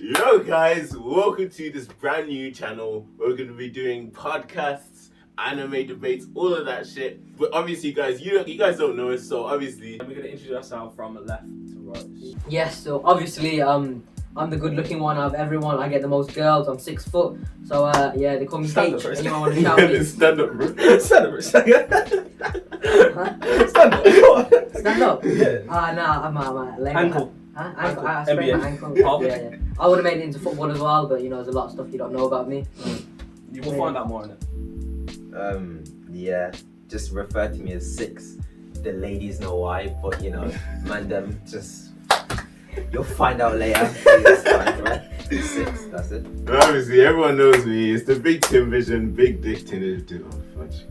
Yo guys, welcome to this brand new channel. We're going to be doing podcasts, anime debates, all of that shit. But obviously guys, you guys don't know us, so obviously we're going to introduce ourselves from left to right. Yes, so obviously I'm the good looking one out of everyone. I get the most girls. I'm 6 foot. So yeah, they call me Stand H. up, Anyone want to shout me? Stand up, bro. Stand up for a second. Stand up. Stand up? Yeah. Nah, I'm leg. Ankle. Ankle. I sprained my ankle. Yeah. I would have made it into football as well, but there's a lot of stuff you don't know about me. You will find out more in it. Yeah, just refer to me as 6. The ladies know why, but man, them just you'll find out later. That's fine, right? 6, that's it. Obviously, everyone knows me. It's the Big Tim Vision, Big Dick Tim. Oh, fudge.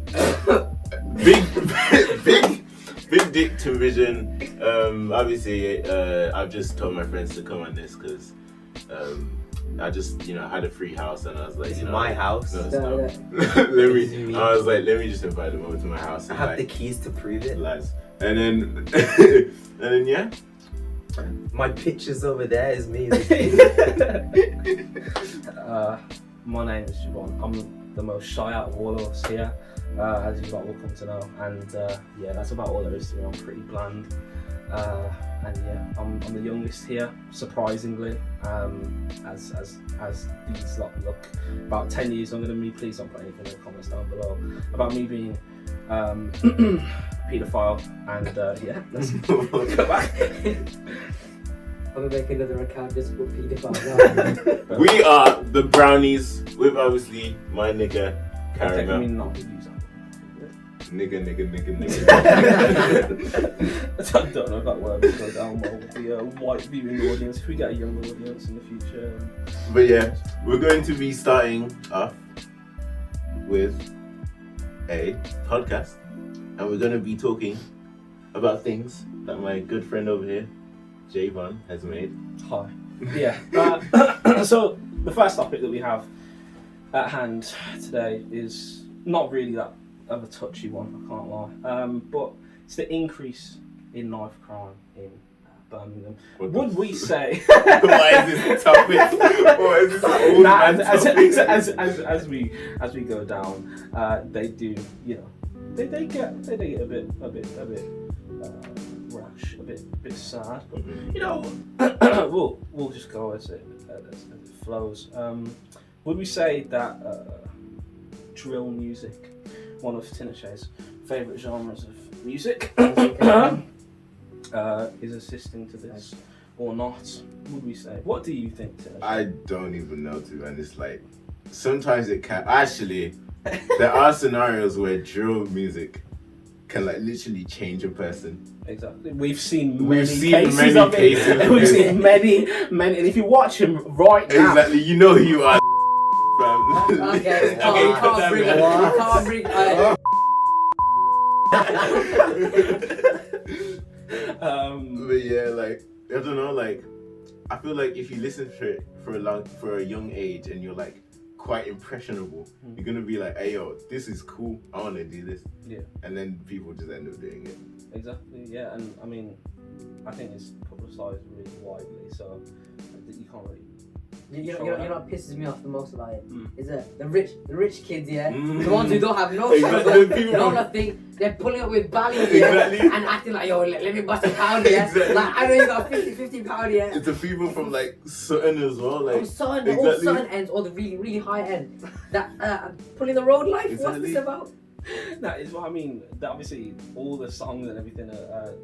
Big Dick Tim Vision. Obviously, I've just told my friends to come on this because I just, had a free house and I was like, It's my house. No, it's not. I was like, let me just invite them over to my house. I have the keys to prove it. Lies. And then, yeah. My picture's over there is me. My name is Siobhan. I'm the most shy out of all of us here, as you lot will come to know. And yeah, that's about all there is to me. I'm pretty bland. And yeah, I'm the youngest here, surprisingly. As these lot look, about 10 years younger than me. Please don't put anything in the comments down below about me being paedophile. And yeah, let's go back. I'm gonna make another account just for paedophile. We are the Brownies with obviously my nigga Caramel. Nigga. I don't know if that word will go down well with the white viewing audience if we get a younger audience in the future. But yeah, we're going to be starting off with a podcast and we're going to be talking about things that my good friend over here, Javon, has made. Hi. Yeah. So the first topic that we have at hand today is not really that of a touchy one, I can't lie. But it's the increase in knife crime in Birmingham. Would we say? Why is this a topic? Why is this an topic? As we go down, they do, they get a bit rash, a bit sad. But we'll just go as it flows. Would we say that drill music, one of Tinashe's favourite genres of music, is assisting to this or not? Would we say? What do you think, Tinashe? I don't even know, to be honest. Like, sometimes it can. Actually, there are scenarios where drill music can literally change a person. Exactly. We've seen many cases of it. We've seen many, and if you watch him right now, exactly, you know who you are. Okay, can't bring. But yeah, I don't know, I feel like if you listen to it for a young age and you're quite impressionable, you're gonna be like, hey yo, this is cool, I wanna do this. Yeah. And then people just end up doing it. Exactly, yeah, and I mean, I think it's publicised really widely, so you can't really. You know what pisses me off the most about it? Is that the rich kids, yeah? The ones who don't have no struggle, no nothing, they're pulling up with ballies, yeah? And acting like, yo, let me bust a pound, yeah? Exactly. Like, I know you got 50 pound, yeah? It's the people from Sutton as well, From Sutton, the old Sutton ends, or the really, really high end. That, pulling the road life, exactly. What's this about? That is what I mean. That obviously, all the songs and everything are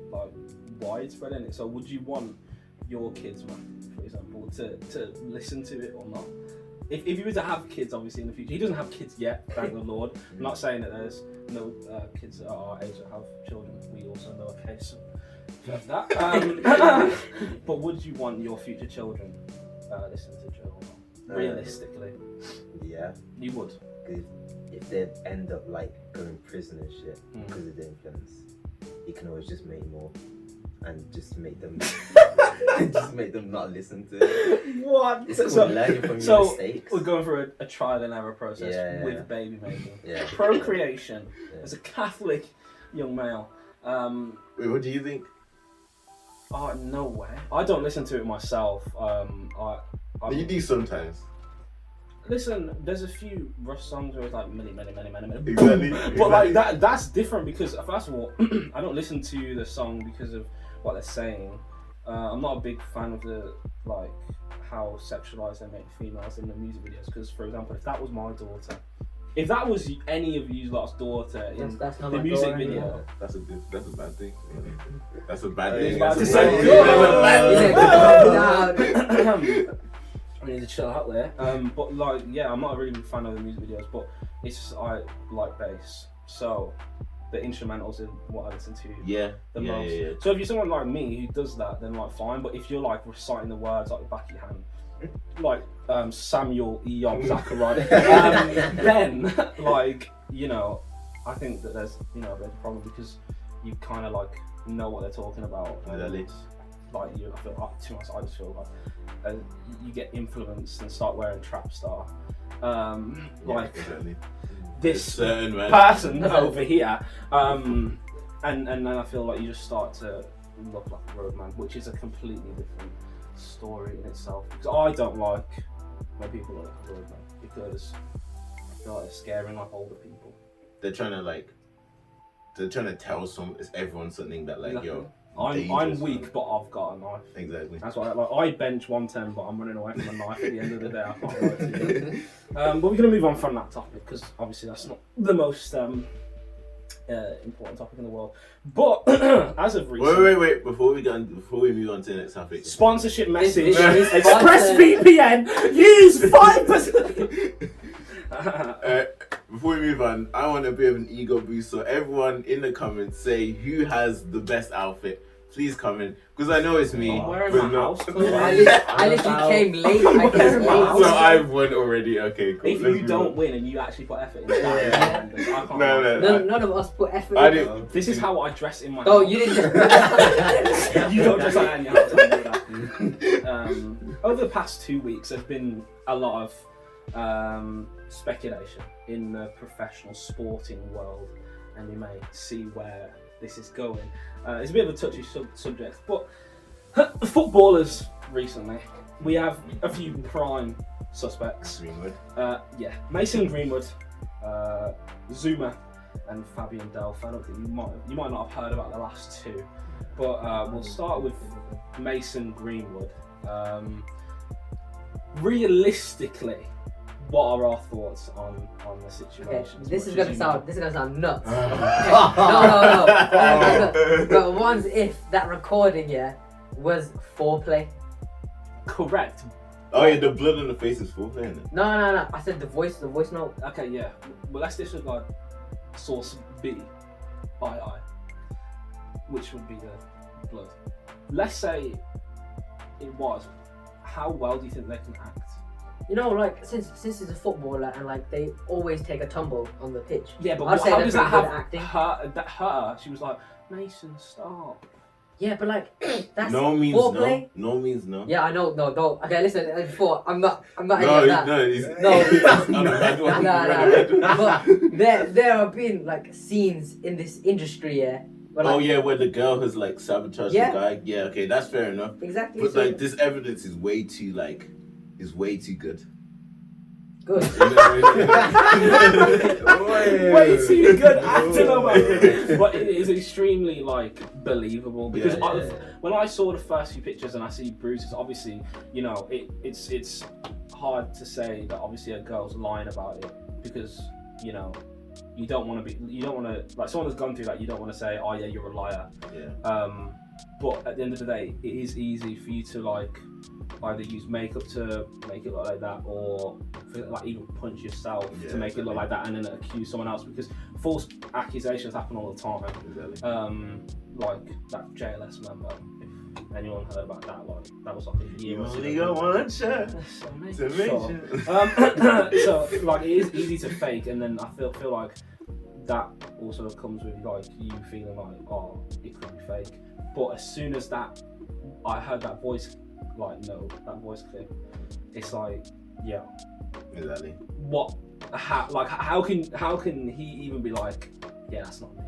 widespread in it. So, would you want your kids, for example, to listen to it or not? If you were to have kids, obviously in the future, he doesn't have kids yet, thank the Lord. I'm not saying that there's no kids at our age that have children. We also know a case of that. But would you want your future children listening to drill or not? Realistically, yeah, you would. If they end up going to prison and shit because of the influence, you can always just make more and just make them not listen to it. What? It's called learning from your mistakes. We're going through a trial and error process with baby making. Yeah. Procreation as a Catholic young male. Wait, what do you think? Oh, no way. I don't listen to it myself. I You do sometimes. Listen, there's a few Rush songs where it's like many. Exactly. But like that's different because first of all, I don't listen to the song because of what they're saying. I'm not a big fan of the like how sexualized they make females in the music videos. Because for example, if that was my daughter, if that was any of you lot's daughter in that's not the my music daughter video, anymore. That's a bad thing. That's a bad thing. About That's to a say, bad thing. I need to chill out there. But like, yeah, I'm not a really big fan of the music videos, but it's just I like bass, so the instrumentals are what I listen to the most. Yeah. So if you're someone like me who does that, then like fine. But if you're like reciting the words like the back of your hand, like Samuel Eob Zachariah, then like I think that there's a bit of a problem because you kind of like know what they're talking about. Like I just feel like you get influenced and start wearing trap star. This certain person over here, and then I feel like you just start to look like a roadman, which is a completely different story in itself. Because I don't like when people look like a roadman because I feel like they're scaring like older people. They're trying to tell everyone something that like Exactly. yo. I'm weak, but I've got a knife. Exactly. That's why I bench 110, but I'm running away from a knife at the end of the day. I can't lie to you. But we're going to move on from that topic because obviously that's not the most important topic in the world. But as of recent, wait! Before we move on to the next topic, sponsorship message: This ExpressVPN. Use 5%. Before we move on, I want a bit of an ego boost. So everyone in the comments say who has the best outfit. Please comment because I know it's me. I'm wearing but my no. house clothes. I literally came late. I came wearing my late. house. So I've won already. Okay, cool. If Let's you move don't on. win and you actually put effort in, No. None of us put effort I in. didn't. This is how I dress in my Oh, house. you didn't. You don't dress like that in your house. I know that. Over the past 2 weeks, there's been a lot of speculation in the professional sporting world, and you may see where this is going. It's a bit of a touchy subject, but footballers recently, we have a few prime suspects. Greenwood. Mason Greenwood, Zuma, and Fabian Delph. I don't think you might not have heard about the last two, but we'll start with Mason Greenwood. Realistically, what are our thoughts on the situation? Okay, this is gonna sound nuts. No. But once if that recording was foreplay. Correct. Oh yeah, the blood on the face is full playing it. No. I said the voice note. Okay, yeah. Well, let's disregard source B, II, which would be the blood. Let's say it was. How well do you think they can act? Like since he's a footballer and like they always take a tumble on the pitch. Yeah, but I'd say how they're does that pretty good have at acting. her? She was like, Mason, stop. Yeah, but like that's No means foreplay. no. No means no. Yeah, I know. No, don't. Okay, listen. Before I'm not any of No, that. But there have been like scenes in this industry, where, like, where the girl has like sabotaged the guy. Yeah, okay, that's fair enough. exactly. But so like this evidence is way too good. good. Way too good acting about it. But it is extremely like believable because when I saw the first few pictures and I see bruises, obviously it's hard to say that obviously a girl's lying about it because you don't want to like someone that's gone through that. You don't want to say, oh yeah, you're a liar. Yeah. But at the end of the day, it is easy for you to like either use makeup to make it look like that, or like even punch yourself to make it look like that, and then accuse someone else because false accusations happen all the time. Exactly. Like that JLS member. If anyone heard about that, like that was like a year You or so only ago. got one shot to make Sure. it. So like it is easy to fake, and then I feel like that also comes with like you feeling like, oh, it could be fake. But as soon as I heard that voice, that voice clip, it's like, yeah, Exactly. how can he even be like, yeah, that's not me?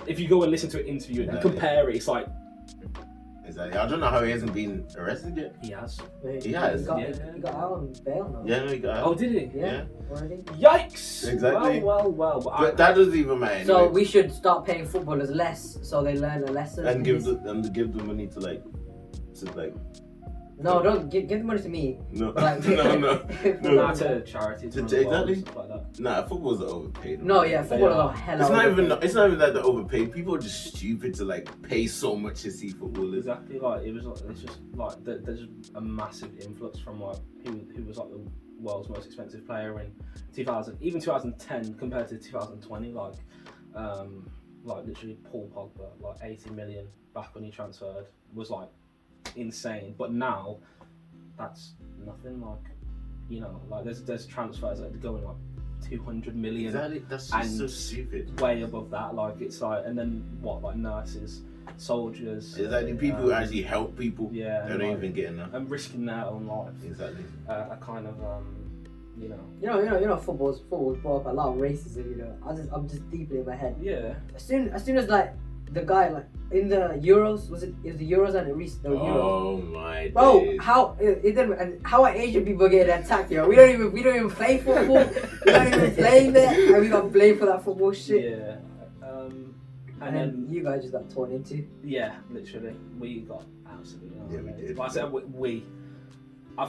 If you go and listen to an interview and compare it, it's like, Exactly. I don't know how he hasn't been arrested yet. He has. He has. He got out on bail now. Yeah, no, he got out. Oh, did he? Yeah. Already. Yikes! Exactly. Well. But that doesn't even matter. Anyway. So we should start paying footballers less so they learn a lesson. and give the money to like. No, don't give the money to me. No, Like, no. Not to charity. Exactly. Stuff like that. Nah, football's overpaid. No, yeah, footballers are hella overpaid. It's not even that they're overpaid. People are just stupid to like pay so much to see footballers. Exactly. Like it's just like there's a massive influx from like who was like the world's most expensive player in 2010 compared to 2020. Like literally Paul Pogba, like 80 million back when he transferred was like insane. But now that's nothing. Like there's transfers that are going like 200 million. Exactly. That's just and so stupid. Way above that. Like it's like, and then what, like nurses, soldiers. Exactly. People who actually help people. Yeah. They don't even get enough. And risking their own life. Exactly. A kind of football's brought up a lot of racism. I'm just deeply in my head. Yeah. As soon as like the guy like in the Euros, it was the Euros and the Euros. Oh my Bro, days. how are Asian people getting attacked? We don't even play football. We don't even play there, and we got blamed for that football shit. Yeah. And then you guys just got torn into. Yeah, literally, we got absolutely. Yeah, we did. But I said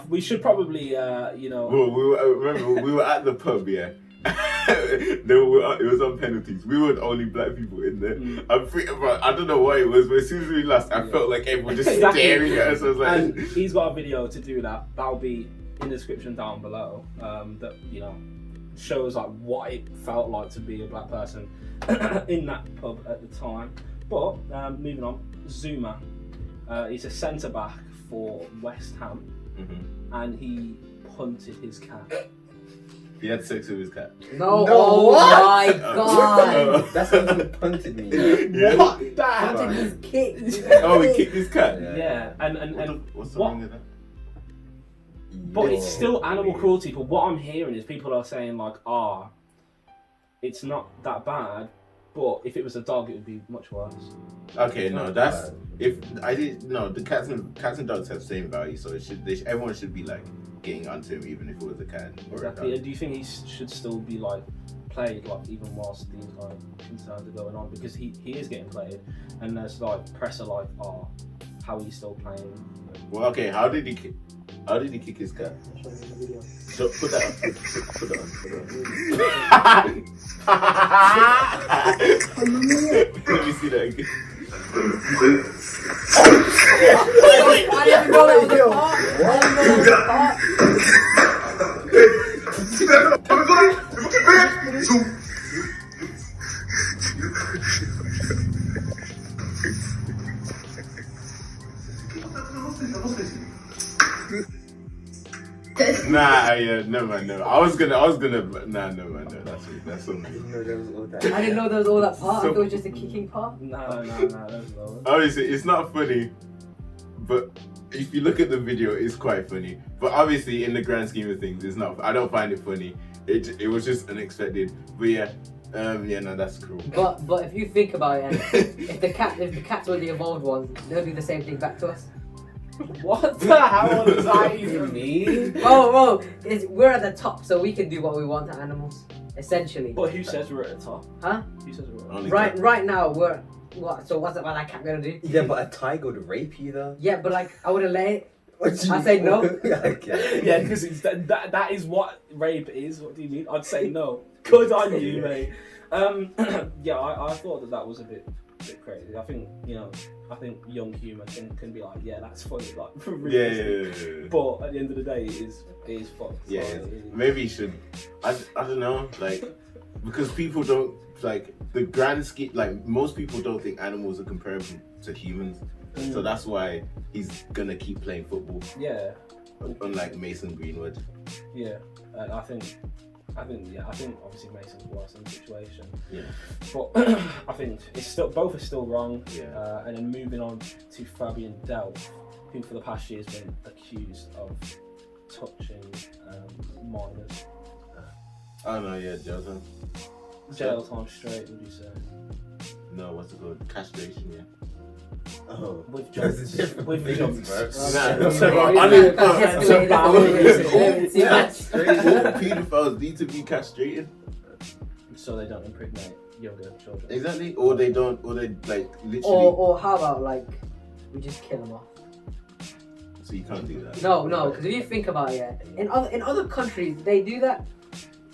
we should probably Well, we were at the pub, yeah. It was on penalties. We were the only black people in there. I don't know why it was, but as soon as we lost, I felt like everyone just staring at us. I was like, and he's got a video to do that. That'll be in the description down below. That shows like what it felt like to be a black person in that pub at the time. But moving on, Zuma. He's a centre back for West Ham, and he punted his cat. he had sex with his cat. No, No, oh what? my god! That's not even punted me. Yeah. What? Punted his kick. Oh, he kicked his cat. Yeah, and What's the what? wrong with that? But it's still animal cruelty. But what I'm hearing is people are saying like, it's not that bad. But if it was a dog, it would be much worse. Okay, no, that's the cats and dogs have the same value, so everyone should be like getting onto him, even if it was a cat or Exactly. a And do you think he should still be like played, like even whilst these like concerns are going on, because he is getting played, and there's like pressure like, how are you still playing? Well, okay, how did he kick his cat? So put that on. Put that on. Let me see that again. I didn't know that was a part. I didn't know that was a part. Nah, yeah, never mind. I was gonna. Nah, never mind. No, that's something. I didn't know there was all that part. I thought it was just a kicking part. No, that's lower. Obviously, it's not funny, but if you look at the video, it's quite funny. But obviously, in the grand scheme of things, it's not. I don't find it funny. It was just unexpected. But yeah, no, that's cruel. But if you think about it, and if the cats were the evolved ones, they'll do the same thing back to us. What the hell does that even mean? Bro, we're at the top, so we can do what we want to animals, essentially. But who says we're at the top? Huh? Who says we're at the Only Right now, we're what? So what's that cat gonna do? Yeah, but a tiger would rape you though. Yeah, but like I wouldn't lay it. I say no. Okay. Yeah, because that is what rape is. What do you mean? I'd say no. Good on you, mate. Yeah, I thought that was a bit crazy. I think young humour can be like, yeah, that's funny, like for real. Yeah. But at the end of the day, it is fucked. Yeah, Like, maybe you should. I don't know, like, because people don't like the grand scheme. Like most people don't think animals are comparable to humans, so that's why he's gonna keep playing football. Yeah. Unlike Mason Greenwood. Yeah, I think obviously Mason's worse in the situation. Yeah. But I think both are still wrong. Yeah. And then moving on to Fabian Delph, who for the past year has been accused of touching minors. Oh no, yeah, jail time. Jail time straight, would you say? No, what's it called? Castration, yeah. Oh, with those jumps. are different With things, jumps. bro. All pedophiles need to be castrated. So they don't impregnate younger children. Exactly. Or they don't, or they like literally. Or how about like we just kill them off? So you can't do that. No, because if you think about it, in other countries they do that.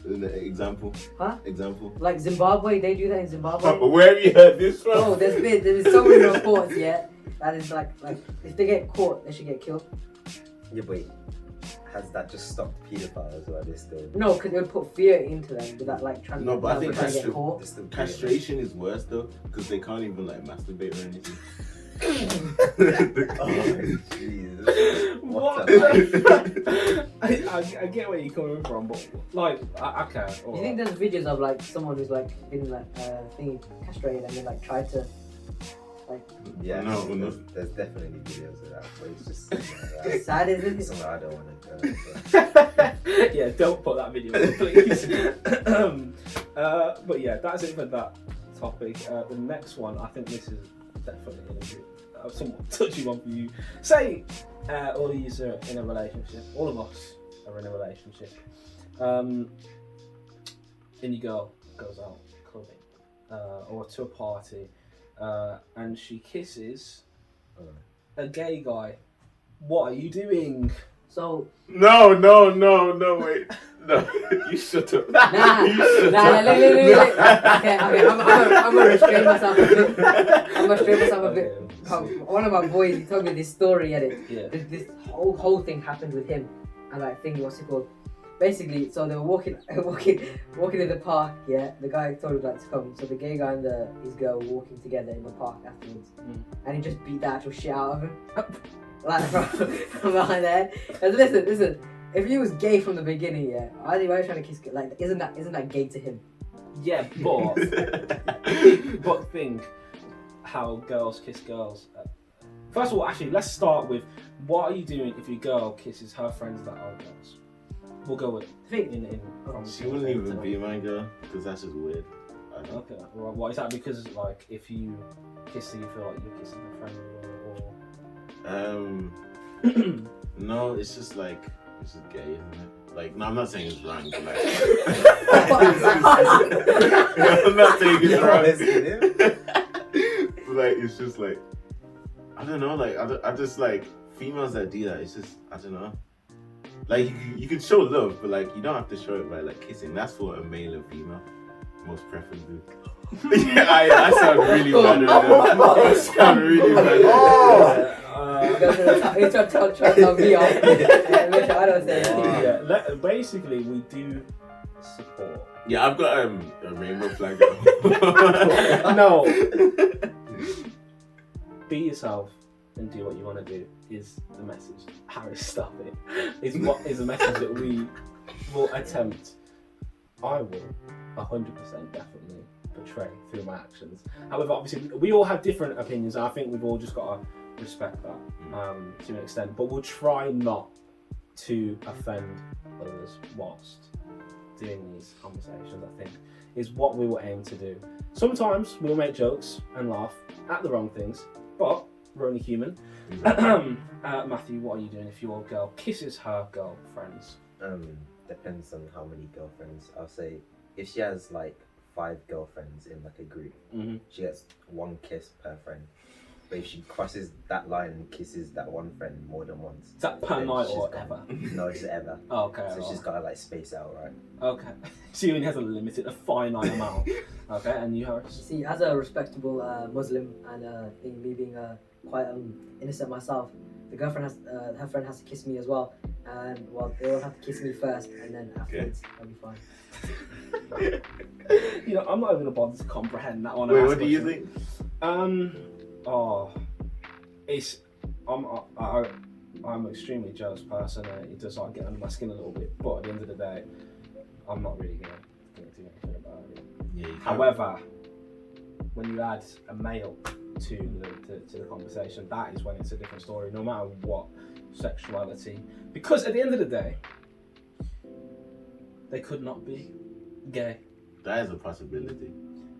Example. Huh? Example. Like Zimbabwe, they do that in Zimbabwe. Where have you heard this from? Oh, there's so many reports, yeah. That is like if they get caught, they should get killed. Yeah, but has that just stopped pedophiles, or are they still? No, because it would put fear into them without like trying No, to but I think trying to get caught. castration is worse though, because they can't even like masturbate or anything. Oh, Jesus. What? I get where you're coming from, but like, okay. Do you think there's videos of like someone who's like been like castrated and then like tried to like? Yeah, No. There's definitely videos of that, but it's just It's sad, isn't it? somewhere I don't want to go. Yeah, don't put that video in, please. But yeah, that's it for that topic. The next one, I think this is definitely a somewhat touchy one for you. Say all of you are in a relationship, all of us are in a relationship, and your girl goes out clubbing or to a party, and she kisses a gay guy. What are you doing? So No, wait. No, you shut up. nah, look. Okay, I'm gonna restrain myself a bit. One of my boys, he told me this story, Yeah. this whole thing happened with him, and like thinking, what's it called? Basically, so they were walking in the park. Yeah, the guy told him like to come. So the gay guy and his girl were walking together in the park afterwards, and he just beat the actual shit out of him, like from behind there. And listen. If he was gay from the beginning, yeah, why are you trying to kiss? Like, isn't that gay to him? Yeah, but think how girls kiss girls. First of all, actually, let's start with what are you doing if your girl kisses her friends that are girls? We'll go with She wouldn't even be my girl, because that's just weird. Okay, well, what is that? Because like if you kiss her, you feel like you're kissing her friend, or... No, it's just like. This is gay, isn't it? Like, no, I'm not saying it's wrong, but like... I'm not saying it's wrong. But like, it's just like... I don't know, like, I just like... Females that do that, it's just... I don't know. Like, you can show love, but like, you don't have to show it by like kissing. That's for a male and female. Most preferably. Yeah, I sound really bad right now. I sound really bad. Basically, we do support. Yeah, I've got a rainbow flag. No. Be yourself and do what you want to do is the message. Harris, stop it. Is what is the message that we will attempt. I will 100% definitely portray through my actions. However, obviously, we all have different opinions, and I think we've all just got to respect that to an extent. But we'll try not to offend others whilst doing these conversations, I think, is what we will aim to do. Sometimes we'll make jokes and laugh at the wrong things, but we're only human. Matthew, what are you doing if your girl kisses her girlfriends? Depends on how many girlfriends. I'll say if she has like 5 girlfriends in like a group, she gets 1 kiss per friend. But if she crosses that line and kisses that one friend more than once, is that per night or ever? No, just ever. Oh, okay. So she's gotta like space out, right? Okay. She only has a finite amount. Okay, and you, Harris? See, as a respectable Muslim and me being quite innocent myself, the girlfriend has her friend has to kiss me as well, and well, they all have to kiss me first, and then afterwards that'll be fine. You know, I'm not even gonna bother to comprehend that one. Wait, what do you think? I'm an extremely jealous person, and it does like get under my skin a little bit. But at the end of the day, I'm not really gonna do anything about it. Yeah, however, when you add a male to the conversation, that is when it's a different story. No matter what sexuality, because at the end of the day, they could not be gay. That is a possibility.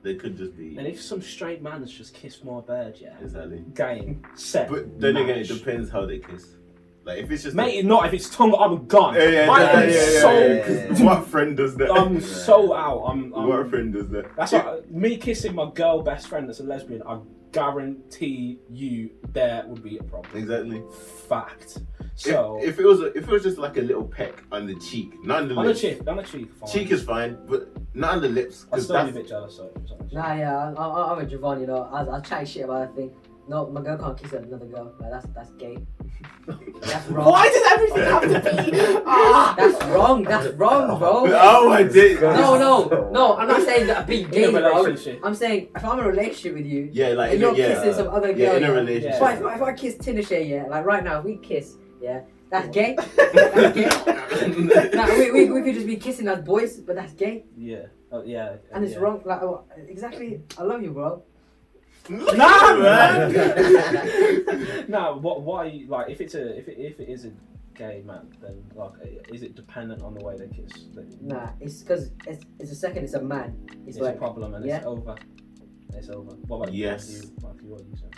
They could just be. And if some straight man's just kissed my bird, yeah, Exactly. game, set, But then again, it match. depends how they kiss. Like if it's just. Mate, not if it's tongue, I'm gone. Yeah, What friend does that? I'm so out. I'm What friend does that? That's what me kissing my girl best friend that's a lesbian. I guarantee you there would be a problem. Exactly. Fact. So if it was just like a little peck on the cheek, not on the lips. on the cheek, fine. Cheek is fine, but not on the lips. I'd Because still be a that's bit jealous. So Nah, yeah, I'm a Javon, you know. I'll chat shit about that thing. No, my girl can't kiss another girl. Like, that's gay. That's wrong. Why does everything have to be? That's wrong. That's wrong, bro. Oh my days. No. I'm not saying that being gay In is a wrong. relationship. I'm saying if I'm in a relationship with you, Yeah, like and you're kissing some other girl, in a relationship. So if I kiss Tinashe, yeah, like right now, if we kiss, yeah, that's gay. That's gay. Nah, we could just be kissing as boys, but that's gay, Yeah. and it's wrong. Like, exactly. I love you, bro. Nah, man. Nah, why? Like, if it is a gay man, then like, is it dependent on the way they kiss? Nah, it's because it's a second. It's a man. It's like, a problem, and it's over. It's over. What about you? Yes. Matthew, what do you say?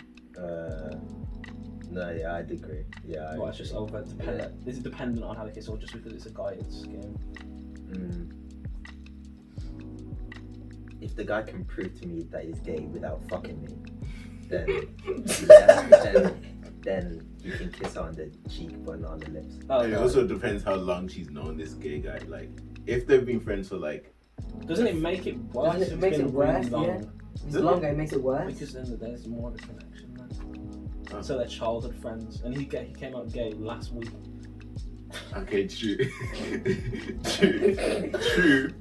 No, yeah, I'd agree. Yeah. Well, it's just over dependent. Is it dependent on how they kiss, or just because it's a guy, it's game? If the guy can prove to me that he's gay without fucking me, then then you can kiss her on the cheek but not on the lips. Oh, It also depends how long she's known this gay guy. Like, if they've been friends for like. Doesn't it make it worse? Doesn't it make it worse? Yeah. If it's longer, it makes it worse. Because then there's more of a connection, man. Oh. So they're childhood friends, and he came out gay last week. Okay, true. True.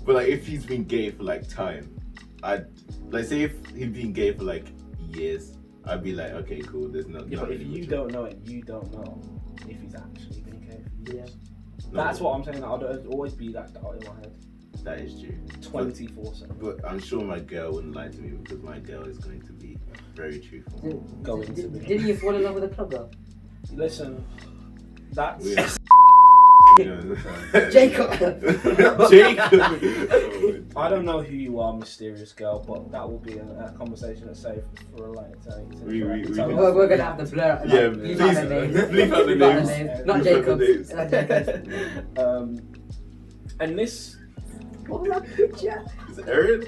But like, if he's been gay for like time, I'd like say if he'd been gay for like years, I'd be like, okay, cool. There's no. Yeah, but if you don't know it, you don't know if he's actually been gay for years. No, That's what I'm saying. I'd always be that doubt in my head. That is true. 24/7. But I'm sure my girl wouldn't lie to me because my girl is going to be very truthful. Didn't you fall in love with a club girl? Listen, that's. Yeah. Jacob. Jacob. I don't know who you are, mysterious girl, but that will be a conversation that's saved for a later time. We're gonna have to blur. Like, Yeah, bleep please, out the names. bleep out the names. Not Bleep out the Jacobs. names. And this. What was that picture? Is it Aaron?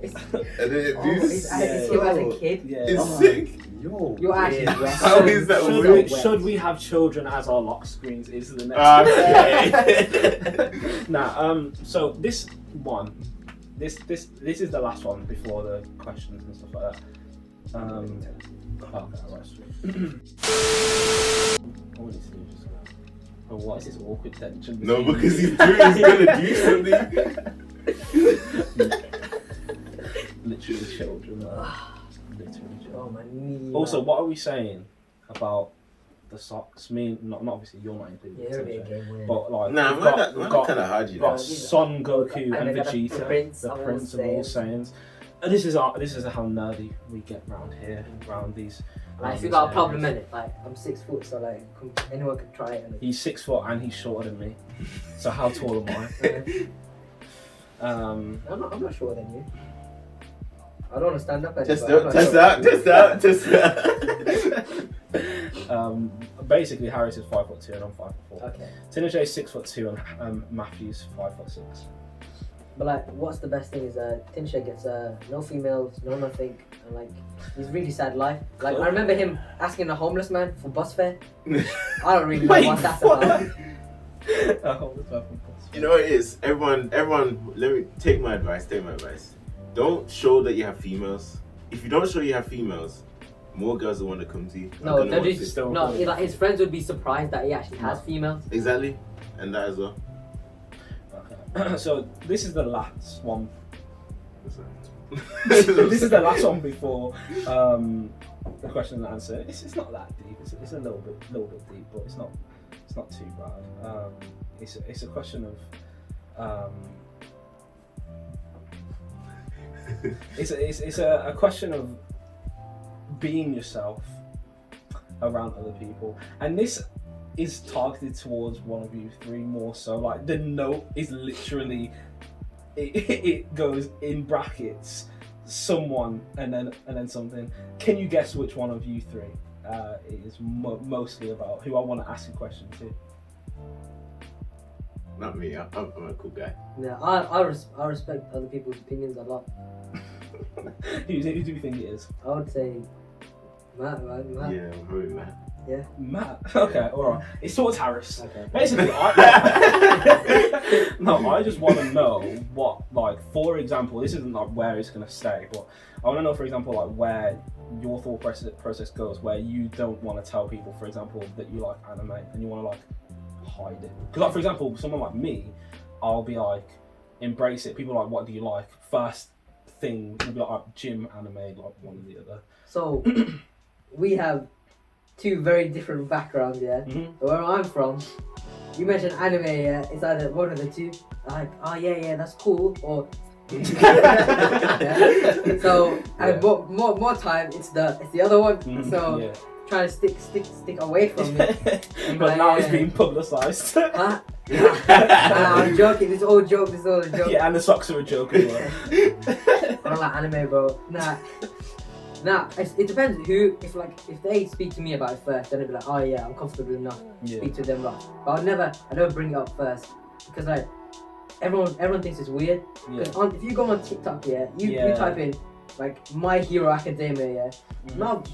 It's, And then this. it's you as a kid. Yeah. It's sick. Yo, You're actually wet. How is that weird? Should we have children as our lock screens? Is the next. Okay. Nah. So this one, this is the last one before the questions and stuff like that. Okay, right. Sweet. All we need to do is just. Oh, what is this awkward tension? No, because he's gonna do something. Literally children. Literally children. Oh my knee. Also, what are we saying about the socks? Not obviously you're not included. Yeah, it'll be a game winner. But like, Nah, we've we're got kind of hard, you we've know. got Son Goku And and they got Vegeta, the Prince the of all Prince of all Saiyans. Saiyans. And this is how nerdy we get round here, round these. Like, if you got a problem in it, like, I'm 6 foot, so like, anyone can try it. He's 6 foot and he's shorter than me. So how tall am I? I'm not shorter than you. I don't want to stand up at Test you, but out. Basically, Harris is 5'2" and I'm 5'4". Okay. Tinashe is 6'2" and Matthew's 5'6". But like, what's the best thing is Tinashe gets no females, no nothing, and like, he's really sad life. Like, I remember him asking a homeless man for bus fare. I don't really know what that's about. You know what it is? Everyone, let me take my advice. Don't show that you have females. If you don't show you have females, more girls will want to come to you. No, like, his friends would be surprised that he actually has females. Exactly, and that as well. Okay. So this is the last one. This is the last one before the question and answer. It's not that deep. It's a little bit deep, but it's not too bad. It's a question of it's a question of being yourself around other people, and this is targeted towards one of you three more so. Like, the note is literally it goes in brackets someone and then something. Can you guess which one of you three it is mostly about? Who I want to ask a question to? Not me. I'm a cool guy. Yeah, I respect other people's opinions a lot. Who do you think it is? I would say Matt, right? Matt. Yeah, probably Matt. Yeah. Matt. Okay, alright. It's towards Harris. Okay. Basically, I just want to know what, like, for example, this isn't like where it's going to stay, but I want to know, for example, like where your thought process goes, where you don't want to tell people, for example, that you like anime and you want to like hide it. Because, like, for example, someone like me, I'll be like, embrace it. People are like, what do you like? First thing will be like gym, anime, like one or the other. So we have two very different backgrounds, yeah. Mm-hmm. Where I'm from, you mentioned anime, yeah. It's either one of the two, like, oh yeah, that's cool, or yeah. So and more time, it's the other one. Mm-hmm. So trying to stick away from it. But now it's being publicised. Huh? I'm joking. This is all a joke. Yeah, and the socks are a joke as well. I don't like anime, bro. Nah, it depends who. If they speak to me about it first, then it'd be like, oh yeah, I'm comfortable enough to speak to them. But I never bring it up first because like everyone thinks it's weird. Because if you go on TikTok, you type in like My Hero Academia, no.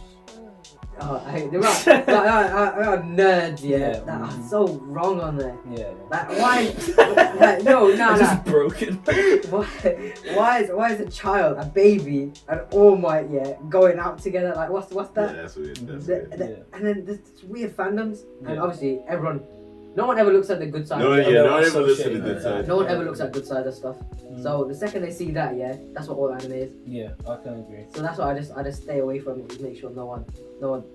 Oh, I hate them. I are nerds, that are so wrong on there. Yeah. Like, why? No. Just broken. Why is a child, a baby, and All Might, going out together? Like, what's that? Yeah, that's weird. And then there's weird fandoms, and obviously no one ever looks at the good side. No one ever looks at the good side. No one ever looks at good side of stuff. So the second they see that, that's what all anime is. Yeah, I can agree. So that's why I just stay away from it to make sure no one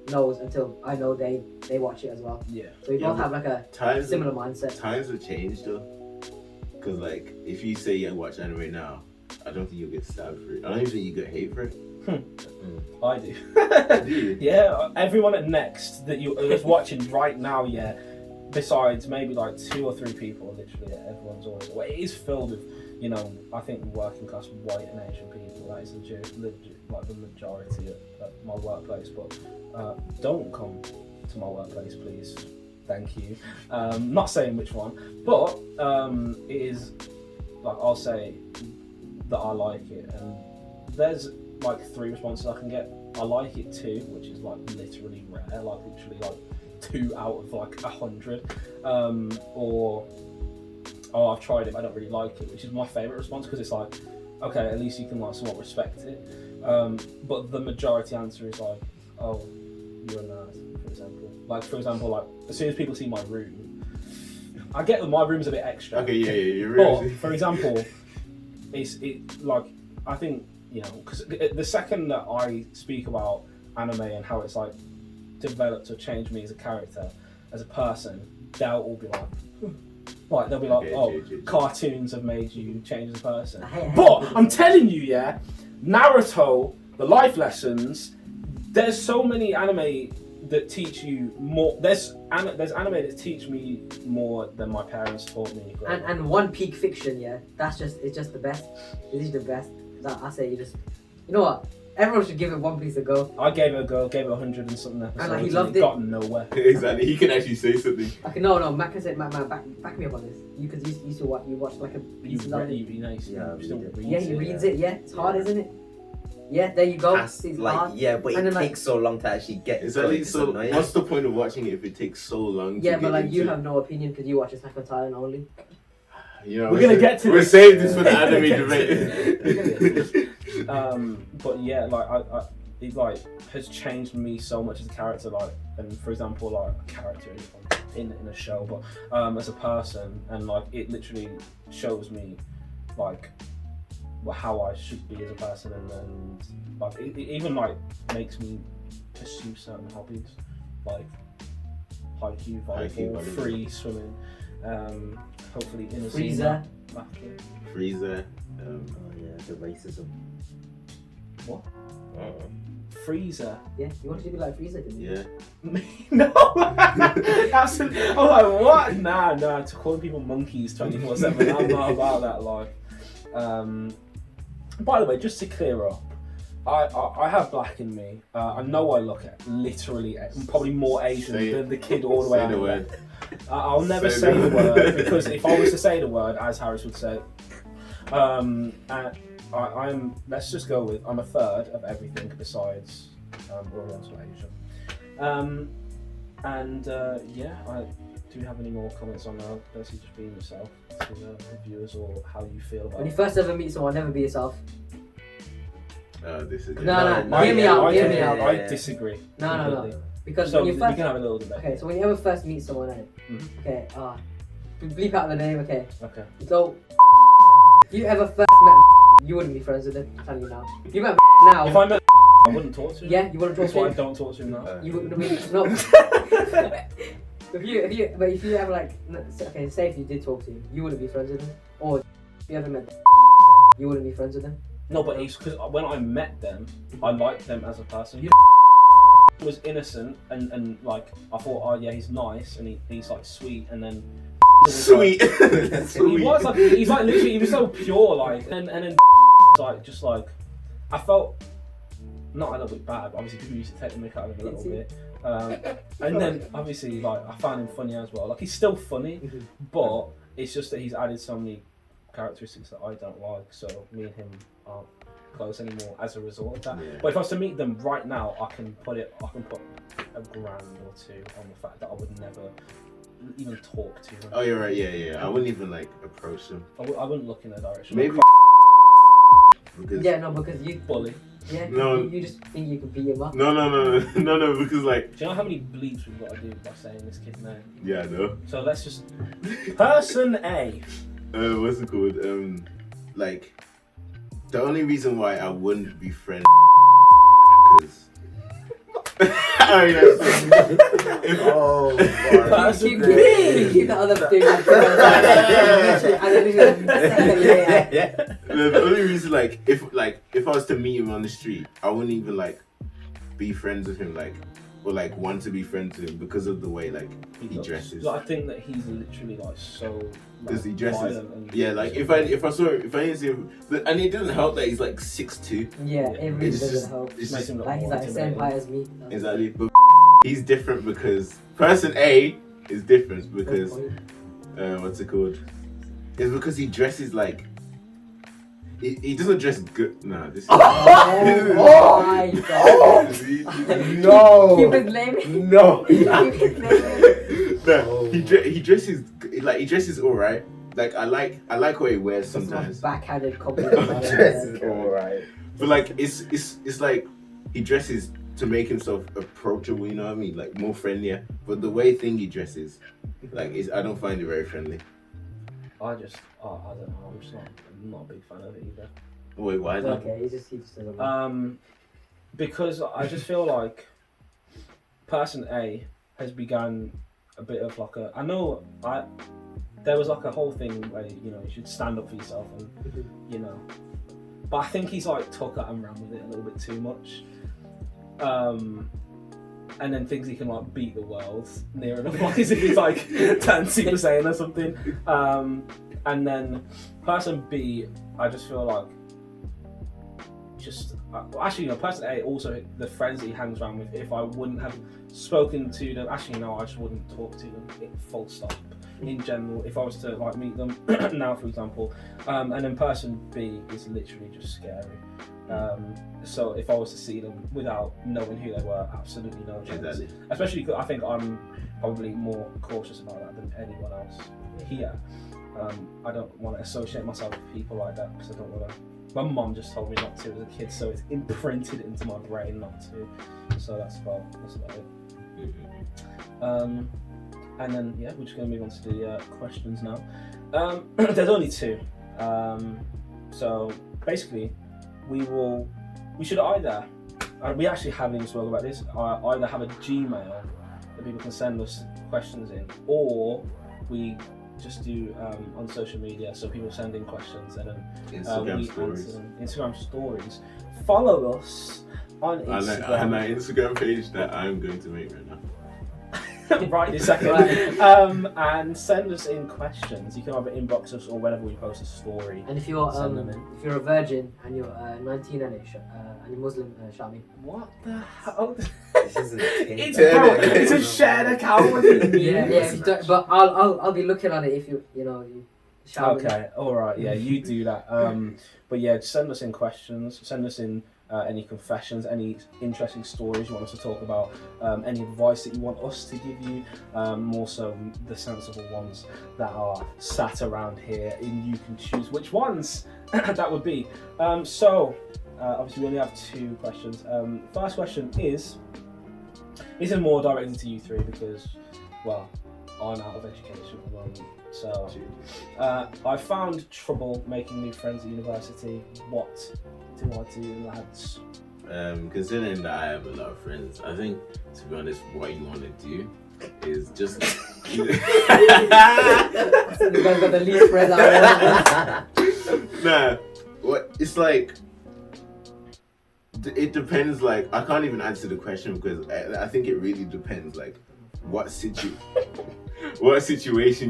knows until I know they watch it as well. Yeah. So we both have like a similar mindset. Times have changed though, because like if you say you watch anime now, I don't think you'll get stabbed for it. I don't even think you get hate for it. I do. Do you? Yeah, everyone at Next that is watching right now, besides maybe like 2 or 3 people, literally everyone's always. Well, it is filled with, I think working class white and Asian people. That is like the majority at my workplace. But don't come to my workplace, please. Thank you. Not saying which one, but it is like I'll say that I like it, and there's like 3 responses I can get. I like it 2, which is like literally rare, like literally like 2 out of like 100, or I've tried it but I don't really like it, which is my favourite response because it's like, okay, at least you can like somewhat respect it, but the majority answer is like, oh, you're a nerd, for example, like as soon as people see my room, I get that my room's a bit extra. Okay, your room. But for example, it like I think because the second that I speak about anime and how it's like developed or changed me as a character, as a person, they'll all be like they'll be like, cartoons have made you change as a person. But I'm telling you, Naruto, the life lessons, there's so many anime that teach you more. There's anime that teach me more than my parents taught me. And One Peak fiction, it's just the best. It is the best. I say you know what? Everyone should give it One Piece a go. I gave it a go, gave it 100 and something episodes, and he loved it. Got nowhere. Exactly, he can actually say something. Okay, no, Matt can say, Matt, back me up on this. You used to watch like a piece of it. He reads it. Yeah, it's hard, isn't it? Yeah, there you go. It's hard. But it takes so long to actually get. Exactly. So what's the point of watching it if it takes so long? Yeah, but like you have no opinion because you watch Attack on Titan only. We're gonna get to. We're saving this for the anime debate. But it like has changed me so much as a character, like, and for example, like a character in a show, but as a person, and like it literally shows me like how I should be as a person, and like it even like makes me pursue certain hobbies like haiku, volleyball, free swimming, hopefully in a Frieza. Frieza. The racism. What? Frieza. Yeah, you wanted to be like Frieza, didn't you? Yeah. No. Absolutely. I'm like, what? Nah. To calling people monkeys 24/7. I'm not about that life. By the way, just to clear up, I have black in me. I know I look at literally probably more Asian than the kid all the way out there. I'll never say the word because if I was to say the word, as Harris would say, I'm. Let's just go with I'm a third of everything besides Oriental Asian. Do you have any more comments on that? Basically, just being yourself to the viewers or how you feel about. When you first ever meet someone, never be yourself. This is No. Hear me out. I disagree. No. Because So when you we first, can have a little debate. okay, so when you ever first meet someone, okay, bleep out the name, okay. Okay. So, if you ever first met, you wouldn't be friends with him. I'm telling you now. If you met now, If I met, I wouldn't talk to him. yeah, you wouldn't talk That's to why I him. don't talk to him now. You wouldn't. No. But if you ever say if you did talk to him, you wouldn't be friends with him. Or if you ever met, you wouldn't be friends with him. No, but it's because when I met them, I liked them as a person. He was innocent and like I thought, oh yeah, he's nice and he's like sweet, and then sweet. He was like he's like literally he was so pure like and then like just like I felt not a little bit bad, but obviously people used to take the mick out of him a little bit. And then obviously like I found him funny as well. Like he's still funny, but it's just that he's added so many characteristics that I don't like. So me and him aren't close anymore as a result of that. Yeah. But if I was to meet them right now, I can put $1,000 or $2 on the fact that I would never even talk to them. Oh, you're right. Yeah. I wouldn't even like approach them. I wouldn't look in their direction. Maybe. Because you bully. Yeah. No. You just think you could beat him up. No. Because like. Do you know how many bleeps we've got to do by saying this kid's name? Yeah, I know. So let's just person A. What's it called? Like, the only reason why I wouldn't be friends because. Keep the other thing. The only reason, like, if I was to meet him on the street, I wouldn't even like be friends with him, like, or like want to be friends with him because of the way like he dresses. Like, I think that he's literally like so. Because he dresses, and yeah. Like if I didn't see him, and it doesn't help that he's like 6'2". Yeah, it really doesn't help. It's makes just, him look like he's more like the same height as me. Exactly, but he's different because person A is different because what's it called? It's because he dresses like he doesn't dress good. Nah, this is. Oh my god! No. Keep his name. No. No. He dresses alright. Like I like what he wears sometimes. Backhanded compliment. Dresses alright. But like it's like he dresses to make himself approachable, you know what I mean? Like more friendlier. But the way Thingy dresses, like I don't find it very friendly. I don't know. I'm not a big fan of it either. Wait, why is that? Okay, he just doesn't. Because I just feel like person A has begun a bit of like a. There was like a whole thing where you should stand up for yourself and but I think he's like took it and ran with it a little bit too much. And then thinks he can like beat the world near enough, like as if he's like turned Super Saiyan or something. And then person B, I just feel like person A also the friends that he hangs around with. If I wouldn't have spoken to them, I just wouldn't talk to them. Full stop. In general, if I was to like meet them now, for example, and then person B is literally just scary. So if I was to see them without knowing who they were, absolutely no chance. Exactly. Especially because I think I'm probably more cautious about that than anyone else here. I don't want to associate myself with people like that because I don't want to. My mum just told me not to as a kid, so it's imprinted into my brain not to. So that's about it. And then we're just going to move on to the questions now. There's only two. So basically, we should either, we actually haven't even spoken about this, either have a Gmail that people can send us questions in, or we just do on social media, so people send in questions and then we answer them. Instagram stories. Follow us on Instagram. And that Instagram page that I'm going to make right now. right this second. And send us in questions. You can either inbox us or whenever we post a story. And if you're send them in. if you're a virgin and you're 19 and you're Muslim, shout me. What the hell? This isn't It's a shared account with you. Yeah. If you don't, but I'll be looking at it if you shout me. Okay, all right, yeah, you do that. But yeah, send us in questions. Send us in any confessions, any interesting stories you want us to talk about, any advice that you want us to give you. More so the sensible ones that are sat around here, and you can choose which ones that would be. So obviously we only have 2 questions. First question is more directed to you 3 because, well, I'm out of education at the moment. So, I found trouble making new friends at university. What do I do, lads? Considering that I have a lot of friends, I think, to be honest, what you want to do is just... You guys got the least friends out of Nah, it's like... It depends, like, I can't even answer the question because I think it really depends, like, what situation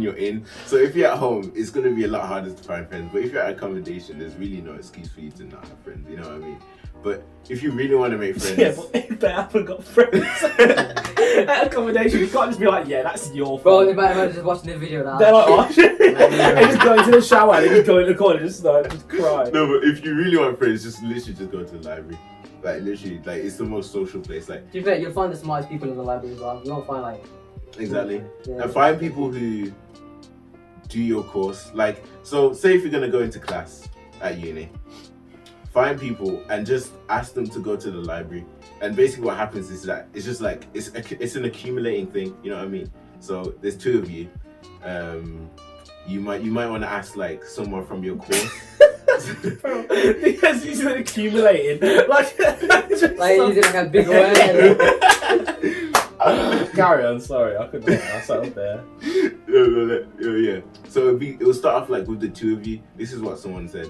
you're in. So if you're at home, it's going to be a lot harder to find friends. But if you're at accommodation, there's really no excuse for you to not have friends. You know what I mean? But if you really want to make friends... Yeah, but if they haven't got friends at accommodation, you can't just be like, yeah, that's your fault. Bro, they might have just watching the video now. They're like, oh shit. They just go into the shower and they just go in the corner and just cry. No, but if you really want friends, just literally just go to the library. Like, literally, like, it's the most social place. Like, To be fair, you'll find the smartest people in the library as well. You won't find like... exactly. Yeah. And find people who do your course. Like, so say if you're going to go into class at uni, find people and just ask them to go to the library. And basically what happens is that it's just like, it's an accumulating thing, you know what I mean? So there's 2 of you. You might want to ask like someone from your course. Because he's accumulating. Like he's in like a big way. Carry on, sorry, I couldn't get myself there. Yeah. So it'll start off like with the 2 of you. This is what someone said.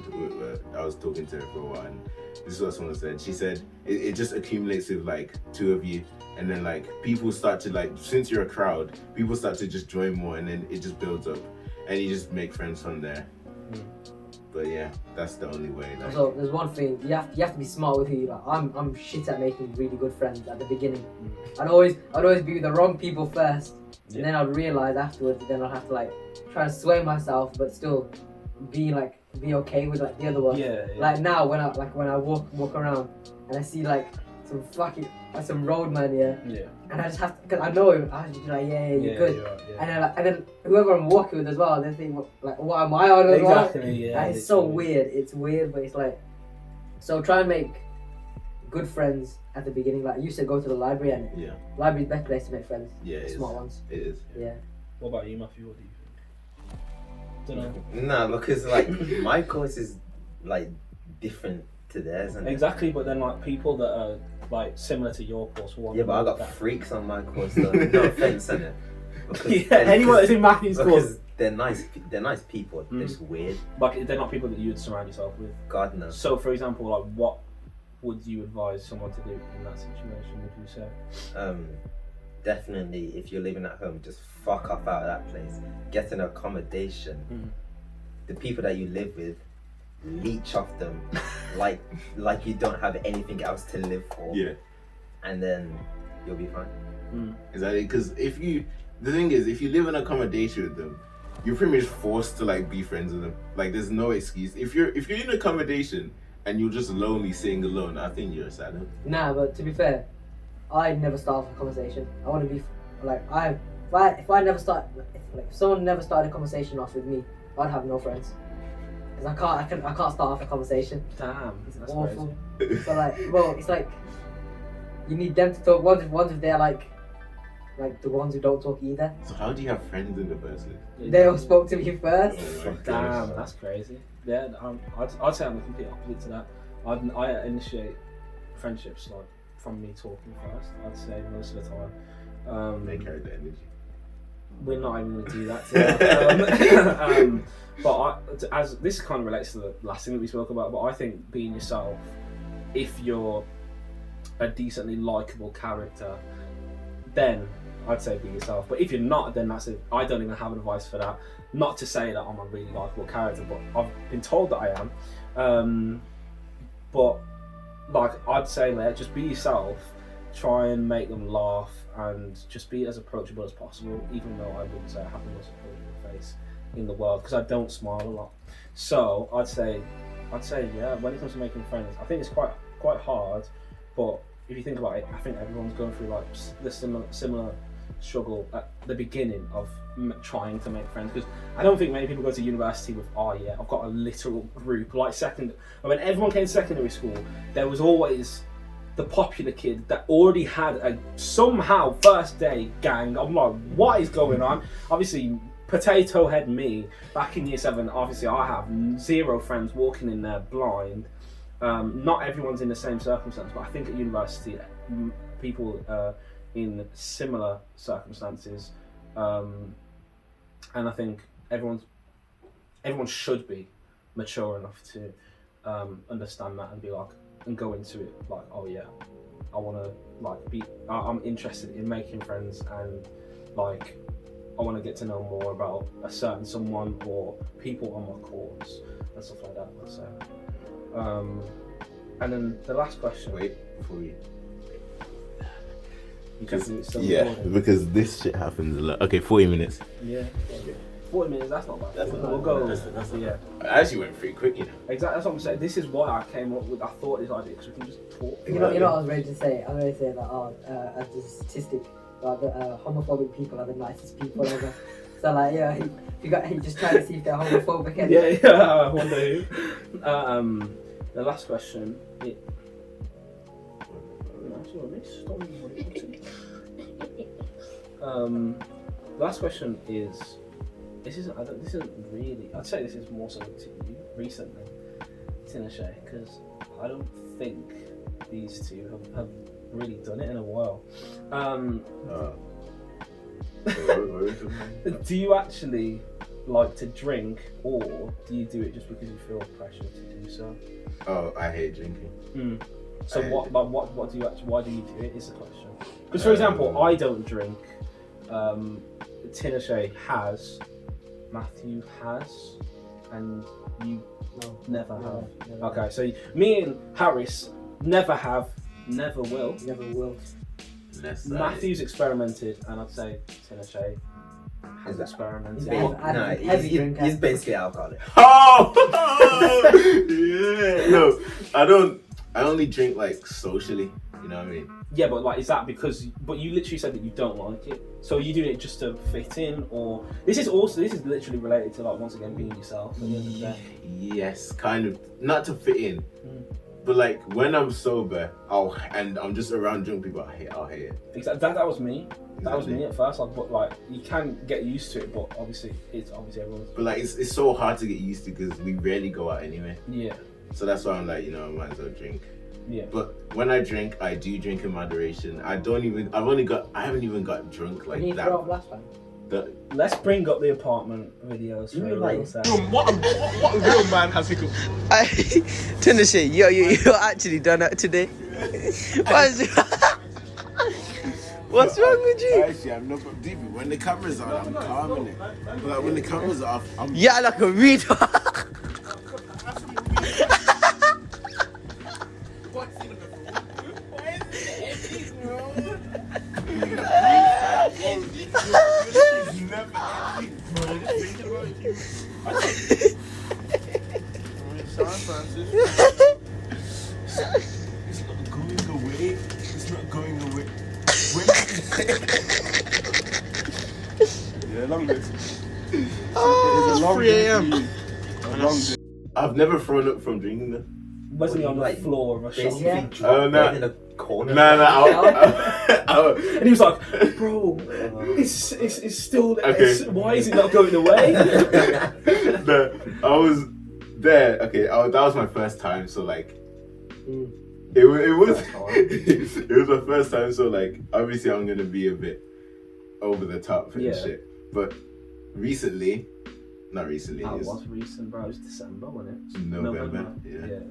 I was talking to her for a while, and this is what someone said. She said it just accumulates with like 2 of you, and then like people start to like, since you're a crowd, people start to just join more, and then it just builds up, and you just make friends from there. But yeah, that's the only way. Like. So there's one thing, you have to be smart with who you like. I'm shit at making really good friends at the beginning. I'd always be with the wrong people first, and then I'd realise afterwards. Then I'd have to like try and sway myself, but still be okay with like the other one. Yeah. Like now when I walk around and I see like some roadman and I just have to, because I know him, I have to be like, you're good. You're right, And then whoever I'm walking with as well, they think what am I on as well? Exactly, yeah. And it's so weird. It's weird, but it's like, so try and make good friends at the beginning. Like you said, go to the library, and library's the best place to make friends. Yeah, smart ones. It is. Yeah. What about you, Matthew? What do you think? Don't Nah, know. because like my course is like different to theirs. And Exactly, but then like people that are like similar to your course. Yeah, but I got freaks on my course though. No offense, innit? Anyone that's in Matthew's course. They're nice people. They're just weird. Like they're not people that you'd surround yourself with. God no. So, for example, like what would you advise someone to do in that situation? Would you say? Definitely, if you're living at home, just fuck off out of that place. Get an accommodation. The people that you live with, leech off them like you don't have anything else to live for. Yeah. And then you'll be fine. Exactly, because the thing is, if you live in accommodation with them, you're pretty much forced to like be friends with them. Like there's no excuse. If you're in accommodation and you're just lonely sitting alone, I think you're a sad. Nah, but to be fair, I never start off a conversation. I want to be like if someone never started a conversation off with me, I'd have no friends. Because I can't start off a conversation. Damn, it's awful. So like, well, it's like you need them to talk. Once if they're like the ones who don't talk either. So how do you have friends in the first place? They all spoke to me first. Oh Damn, that's crazy. Yeah, I'd say I'm the complete opposite to that. I initiate friendships like from me talking first. I'd say most of the time. They carry the energy. We're not even going to do that today. But as this kind of relates to the last thing that we spoke about, but I think being yourself, if you're a decently likable character, then I'd say be yourself. But if you're not, then that's it. I don't even have advice for that. Not to say that I'm a really likable character, but I've been told that I am. But like I'd say, just be yourself. Try and make them laugh, and just be as approachable as possible. Even though I wouldn't say I have the most approachable face in the world, because I don't smile a lot. So I'd say, yeah. When it comes to making friends, I think it's quite hard. But if you think about it, I think everyone's going through like the similar struggle at the beginning of trying to make friends, because I don't think many people go to university with I've got a literal group. Like when everyone came to secondary school, there was always the popular kid that already had a somehow first day gang. I'm like, what is going on? Obviously, potato head me back in year 7. Obviously, I have 0 friends walking in there blind. Not everyone's in the same circumstance, but I think at university, people in similar circumstances, and I think everyone should be mature enough to understand that and be like, and go into it like, oh yeah, I want to like I'm interested in making friends, and like I want to get to know more about a certain someone or people on my course and stuff like that. So, and then the last question. Wait, before you. Yeah, because this shit happens a lot. Okay, 40 minutes. Yeah. 40 minutes, that's not bad. That's we'll go. That's yeah. I actually went pretty quick, you know. Exactly, that's what I'm saying. This is why I came up with. I thought this idea, because we can just talk. You know what I was ready to say? I was ready to say that as a statistic, like homophobic people are the nicest people ever. So like, yeah, you just trying to see if they're homophobic. Yeah, I wonder who. The last question. Last question is. This isn't really. I'd say this is more so to you recently, Tinashe, because I don't think these two have really done it in a while. Do you actually like to drink, or do you do it just because you feel pressure to do so? Oh, I hate drinking. So what do you actually? Why do you do it? Is the question. Because for example, I don't drink. Tinashe has. Matthew has, and you never have. Okay, so me and Harris never have, never will. Never will. Matthew's experimented, and I'd say Tinashe has experimented. He's basically alcoholic. Oh! Yeah. No, I don't. I only drink like socially. You know what I mean? Yeah, but like, is that because? But you literally said that you don't like it. So are you doing it just to fit in, or this is literally related to like once again being yourself at the end of the day. Yes, kind of. Not to fit in, but like when I'm sober, and I'm just around drunk people, I'll hate it. Exactly. That was me. That was me at first. Like, but like you can get used to it, but obviously everyone's. But like it's so hard to get used to because we rarely go out anyway. Yeah. So that's why I'm like, I might as well drink. Yeah. But when I drink, I do drink in moderation. I haven't even got drunk like you that. Last time? Let's bring up the apartment videos. What a real man has hiccups. Tinashe, you're actually done it today. What's wrong with you? Actually, I'm not deep. When the camera's on, I'm calm in it. But like, when the camera's off, I'm like a retard. It's not going away. Yeah, long day. It's 3 a.m. I've never thrown up from drinking though. Wasn't he on the floor of a shop? Oh no! In a corner. No. And he was like, "Bro, it's still there. Okay. Why is it not going away?" No, I was there. Okay, that was my first time. So like, it was it was my first time. So like, obviously I'm gonna be a bit over the top and shit. But recently. Not recently. It was recent, bro. It was December, wasn't it? November. Yeah.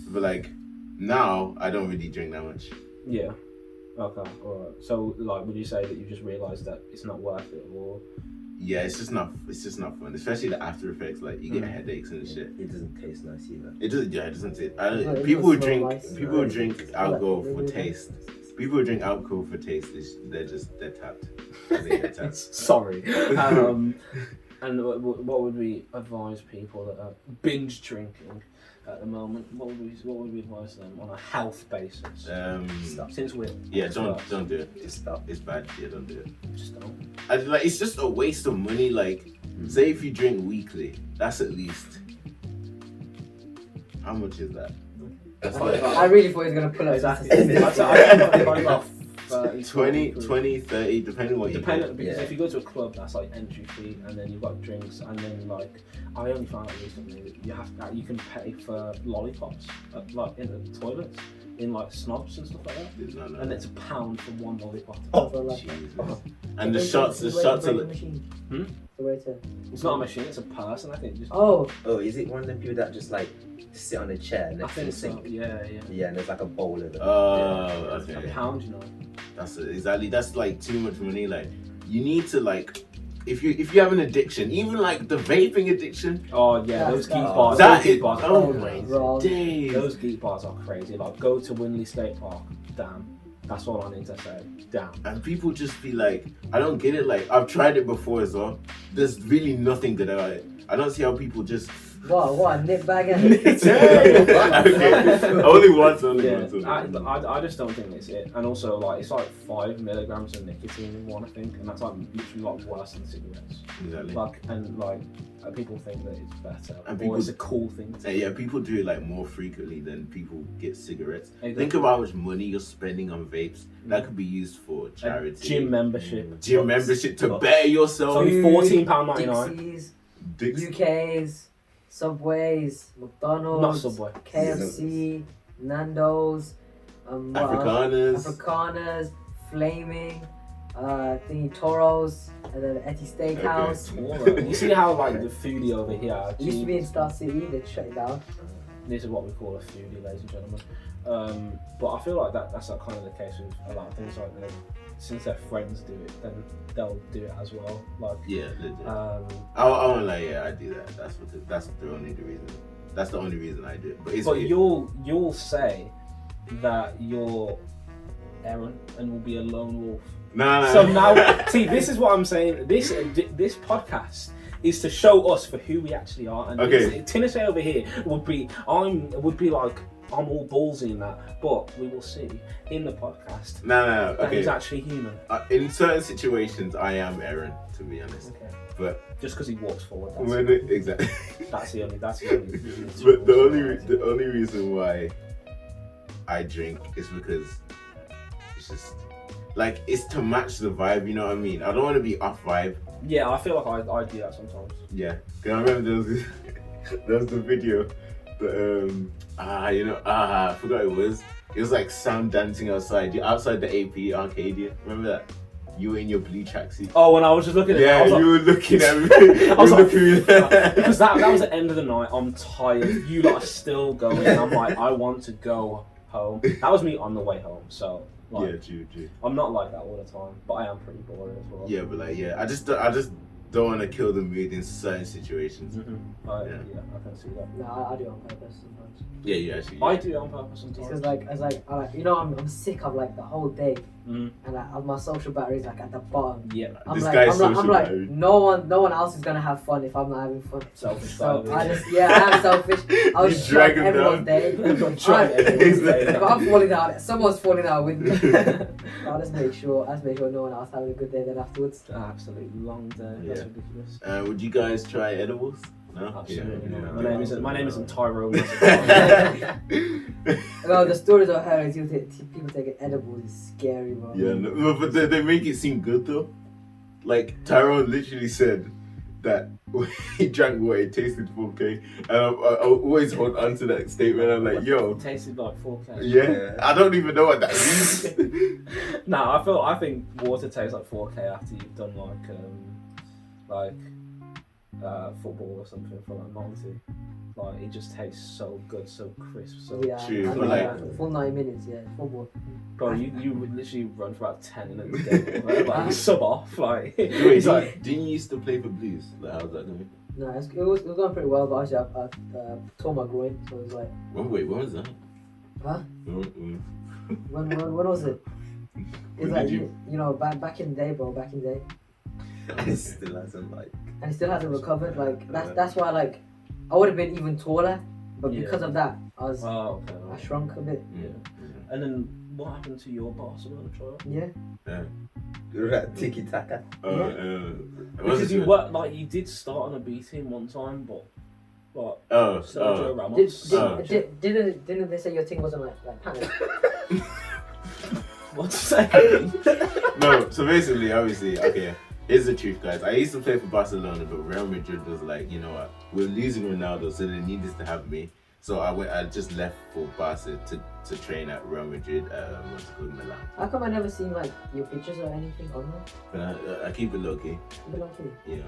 But like now, I don't really drink that much. Yeah. Okay, alright. So, like, would you say that you just realised that it's not worth it, or? Yeah, it's just not fun, especially the after effects. Like you get headaches and shit. It doesn't taste nice either. It doesn't. Yeah, it doesn't taste. It People who doesn't smell drink. nice. People who drink alcohol for Really taste. People who drink alcohol for taste. They're tapped. I think they're tapped. Sorry. And what would we advise people that are binge drinking at the moment? What would we advise them on a health basis? Since we're don't do it. It's bad. Yeah, don't do it. Just don't. It's just a waste of money. Like, say if you drink weekly, that's at least. How much is that? I really thought he was gonna pull up. Exactly. I got 20, 30, depending what you because get. if you go to a club, that's like entry fee, and then you've got drinks, and then like I only found out recently that you can pay for lollipops like in the toilets, in like snobs and stuff like that, and it's £1 for one lollipop. Jesus. And the shots are. The way to. It's not a machine; it's a person. I think. Oh, is it one of them people that just like sit on a chair next to the sink? Yeah. Yeah, and there's like a bowl of them. Oh, okay. £1, you know. That's exactly. That's like too much money. Like, you need to like. If you have an addiction, even like the vaping addiction. Oh yeah, those geek bars. That those is. bars are Oh crazy. my days. Those geek bars are crazy. Like, go to Winley State Park. Damn. That's all I need to say. Damn. And people just be like, I don't get it. Like, I've tried it before as well. There's really nothing good about it. I don't see how people just. what? Nip bag and. Okay. Only once. I just don't think it's it. And also, like, it's like 5 milligrams of nicotine in one, I think, and that's like literally like worse than cigarettes. Exactly. Like, and like people think that it's better, and or it's a cool thing to do. Yeah, people do it like more frequently than people get cigarettes. Exactly. Think of how much money you're spending on vapes. That could be used for charity. Gym membership. Gym membership to better yourself. It's only £14.99. Dixies, UKs, Subways, McDonald's, Not Subway. KFC, Nando's, Afrikaners, Flaming, Toros, and then Etty Steakhouse. Okay. You see how like the foodie over here. It used to be in Star City, they shut it down. This is what we call a foodie, ladies and gentlemen. But I feel like that's like kind of the case with a lot of things. Like, since their friends do it, then they'll do it as well. Like, yeah, I won't lie. Yeah, I do that. That's the only reason. That's the only reason I do it. But you'll say that you're Aaron and will be a lone wolf. No. So now, see, this is what I'm saying. This podcast is to show us for who we actually are. And okay. Tinashe over here would be like, I'm all ballsy in that, but we will see in the podcast that he's actually human. In certain situations, I am Aaron, to be honest. Okay. But just because he walks forward, exactly. That's the only. But the only reason why I drink is because it's just like it's to match the vibe. You know what I mean? I don't want to be off vibe. Yeah, I feel like I do that sometimes. Yeah, because I remember there was the video. I forgot it was. It was like Sam dancing outside. You're outside the AP Arcadia. Remember that? You were in your blue tracksuit. Oh, when I was just looking at it. You were looking at me. Because that was the end of the night. I'm tired. You lot are still going. I'm like, I want to go home. That was me on the way home. So like, yeah, true. I'm not like that all the time, but I am pretty boring as well. Yeah, but like, I just don't want to kill the mood in certain situations. Mm-hmm. I can see that. No, I do it on purpose sometimes. Yeah, you actually. I do it on purpose sometimes. Because I'm sick of like the whole day, and like my social battery's like at the bottom. Yeah, I'm like, no one else is gonna have fun if I'm not having fun. Selfish. So I am selfish. I'll just drag everyone's day. If I'm falling out, someone's falling out with me. I'll just make sure no one else having a good day then afterwards. Absolutely long day. Yeah. That's ridiculous. Would you guys try edibles? No? Absolutely Yeah. not. My name isn't Tyrone. No, the stories I heard is people taking edibles is scary, bro. Yeah, no, but they make it seem good though. Like Tyrone literally said that when he drank water, it tasted 4K, and I always hold on to that statement. I'm like, yo, it tasted like 4K. Yeah, I don't even know what that means. I think water tastes like 4K after you've done like football or something for like 90. Like it just tastes so good, so crisp, so Yeah, True, I but know, like- yeah. Full 90 minutes, yeah, football. Bro, you would literally run for about 10 and then like sub off, like Wait, it's like didn't you used to play for Blues? Like, how's that going? No, it was going pretty well, but actually I tore my groin, so it was like, Wait, when was that? huh? When When was it? It's did like you? you know back in the day, bro, back in the day, And it still hasn't like. and it still hasn't recovered. Like that's why like I would have been even taller, but Yeah. because of that I okay. I shrunk a bit. Yeah. And then what happened to your Barcelona trial? Yeah. You're at Tiki Taka. Because you were like you did start on a B team one time, but like Sergio Ramos. Didn't they say your thing wasn't like pattern? What's that? No, so basically, obviously, okay, here's the truth, guys. I used to play for Barcelona, but Real Madrid was like, you know what, we're losing Ronaldo, so they needed to have me. So I just left for Barca to train at Real Madrid, what's it called, Milan. How come I never seen like your pictures or anything on there? But I keep it low key, A bit lucky. you know.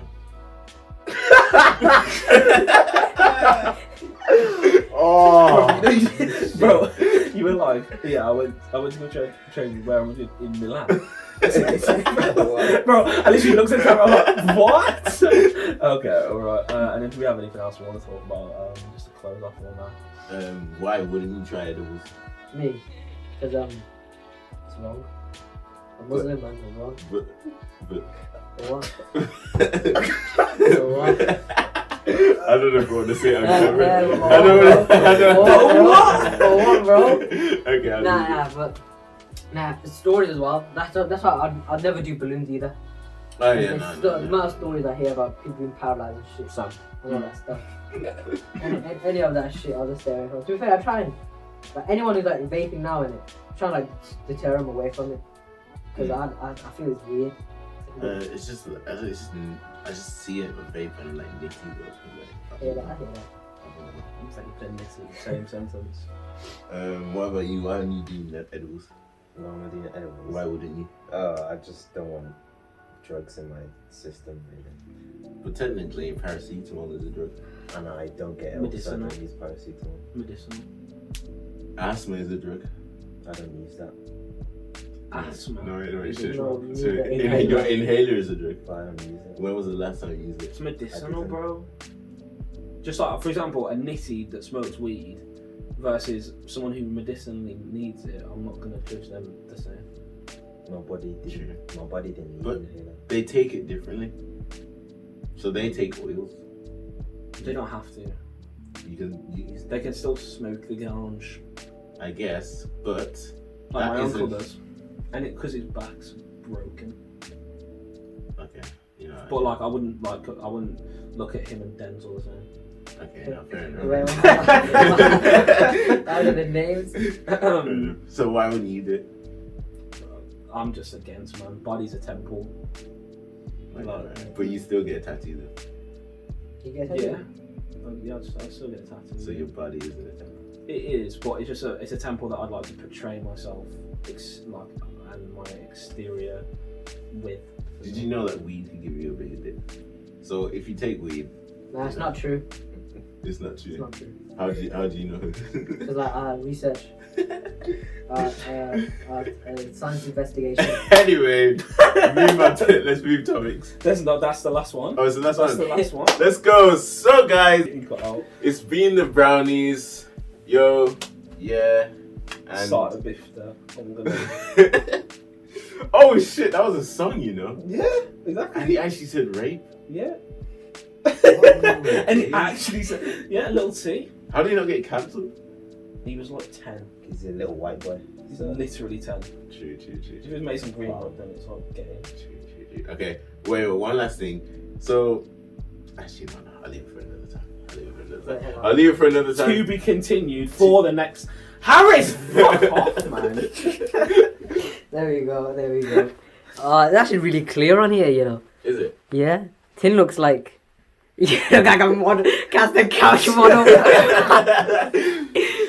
Oh. Bro, you were like, yeah, I went to go train where I was in Milan. Bro, I literally looked at the camera, I'm like, what? Okay, alright. And then do we have anything else we want to talk about? Just to close off on that. Why wouldn't you try edibles? Me, because it's wrong. I'm Muslim, man. I'm wrong. But For what? For what? I don't know if I want to say it on camera. For what, bro? Okay, Nah, the stories as well. That's why I'd never do balloons either. Oh yeah, The amount of stories I hear about people being paralyzed and shit, Sam. and all that stuff. any of that shit, I'll just stay away from. To be fair, I try and like anyone who's like vaping now in it, I'm trying to like deter them away from it because I feel it's weird. it's just I just see it with vape and like Nicky I hear that. It's like you've done this in the same sentence. What about you? Why don't you do edibles? No, I'm not doing edibles. Why wouldn't you? I just don't want drugs in my system, really. But technically, paracetamol is a drug. And I don't get ill, so I Medicinal. don't use paracetamol. Medicinal. Asthma is a drug. I don't use that. Asthma. No, wait, Is it shit. No, So you need the your inhaler is a drug. But I don't use it. When was the last time you used it? It's medicinal, Everything. bro. Just like, for example, a nitty that smokes weed versus someone who medicinally needs it, I'm not going to judge them the same. My body didn't need But- inhaler. They take it differently. So they take oils. They don't have to. You can use, They can still smoke the ganj. I guess, but Like That my uncle isn't- does. And because his back's broken. okay, you know. But like, I wouldn't look at him and Denzel the same. Okay, no, fair Wait, enough. out of the names. So why wouldn't you do it? I'm just against, man. Body's a temple. Like, But you still get a tattoo though. You get yeah. it? Yeah, I still get a tattoo. So your body isn't a temple. It is, but it's a temple that I'd like to portray myself, and my exterior with. Did you know that weed can give you a bigger dick? So if you take weed, Nah, it's not true. it's not true. It's not true. How do you know? Because research, science investigation. Anyway, let's move topics. That's the last one. Oh, so that's That's the one. last one. Let's go. So guys, You got out. it's been the brownies. Yo, yeah. And Start a biff there. I'm gonna. oh shit, that was a song, you know. Yeah, exactly. And he actually said rape. Yeah. And And he actually said, yeah, little T. How did he not get cancelled? He was like 10. He's a little white boy. He's literally 10. True. If it was Mason Greenwood, then it's like getting. True. Okay, wait, one last thing. So, actually, no, I'll leave it for another time. I'll leave it for another time. To be continued for the next. Harris! Fuck off, man. There we go. It's actually really clear on here, you know. Is it? Yeah. Tin looks like. You look like a model. Cast a couch model.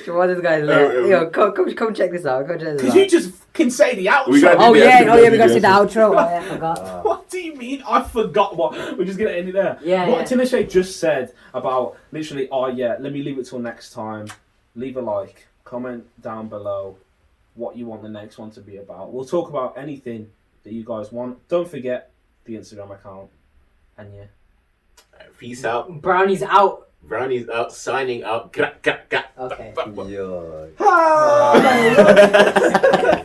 What this guy's like. Yo, come check this out. Could you just fucking say the outro. We gotta do Oh the yeah, outro, we gotta see the outro. Oh yeah, I forgot. What do you mean? I forgot what. We're just gonna end it there. Yeah, What yeah. Tinashe just said about literally, oh yeah, let me leave it till next time. Leave a like, comment down below what you want the next one to be about. We'll talk about anything that you guys want. Don't forget the Instagram account. And yeah. Peace out. Brownies out. Brownies out. Signing out. Okay. Yo. Ah!